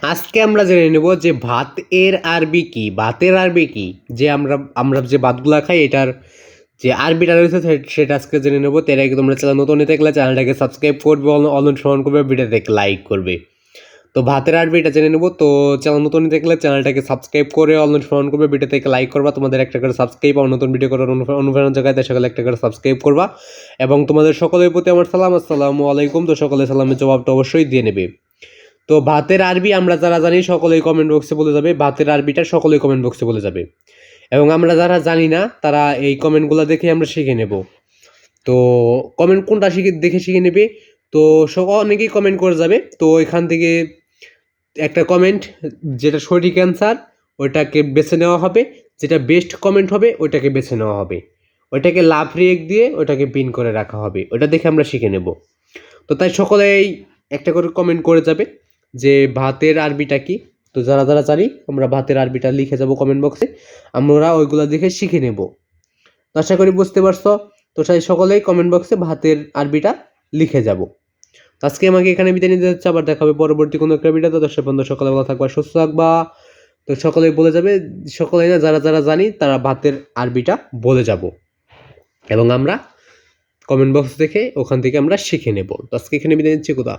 আজকে আমরা জেনে নেব যে ভাত এর আরবি কি, ভাতের আরবি কি, যে আমরা যে ভাতগুলা খাই এটার যে আরবিটা রয়েছে সেটা আজকে জেনে নেব। তার আগে তোমরা চ্যানেল নতুন হয়ে থাকলে চ্যানেলটাকে সাবস্ক্রাইব করবে, অনুসরণ করবে, ভিডিওতে লাইক করবে। তো ভাতের আরবিটা জেনে নেব। তো চ্যানেল নতুন হয়ে থাকলে চ্যানেলটাকে সাবস্ক্রাইব করে অনুসরণ করবে, ভিডিও থেকে লাইক করবা। তোমাদের একটা করে সাবস্ক্রাইব আর নতুন ভিডিও করার অনুপ্রেরণা জায়গায় সকালে একটা করে সাবস্ক্রাইব করবা। এবং তোমাদের সকলের প্রতি আমার সালাম, আসসালামু আলাইকুম। তো সকলে সালামের জবাবটা অবশ্যই দিয়ে নেবে। তো ভাতের আরবি আমরা যারা জানি সকলেই কমেন্ট বক্সে বলে যাবে, ভাতের আরবিটা সকলেই কমেন্ট বক্সে বলে যাবে। এবং আমরা যারা জানি না তারা এই কমেন্টগুলো দেখে আমরা শিখে নেব। তো কমেন্ট কোনটা দেখে শিখে নেবে। তো অনেকেই কমেন্ট করে যাবে। তো এখান থেকে একটা কমেন্ট যেটা সঠিক অ্যান্সার ওইটাকে বেছে নেওয়া হবে, যেটা বেস্ট কমেন্ট হবে ওইটাকে বেছে নেওয়া হবে, ওইটাকে লাভ রিয়েক্ট দিয়ে ওইটাকে পিন করে রাখা হবে, ওইটা দেখে আমরা শিখে নেব। তো তাই সকলেই একটা করে কমেন্ট করে যাবে যে ভাতের আরবিটা কি। তো যারা যারা জানি আমরা ভাতের আরবিটা লিখে যাব কমেন্ট বক্সে, আমরা ওইগুলো দেখে শিখে নেব। তো আশা করি বুঝতে পারছো। তো তাই সকলেই কমেন্ট বক্সে ভাতের আরবিটা লিখে যাব। আজকে আমাকে এখানে বিদায় নিতে যাচ্ছে, আবার দেখা হবে পরবর্তী কোনো একটা ভিডিওতে। দর্শক বন্ধু সকালে ভালো থাকবা, সুস্থ থাকবা। তো সকলেই বলে যাবে, সকলেই না যারা যারা জানি তারা ভাতের আরবিটা বলে যাব, এবং আমরা কমেন্ট বক্স দেখে ওখান থেকে আমরা শিখে নেব। তো আজকে এখানে বিদায় নিচ্ছি, কোথা।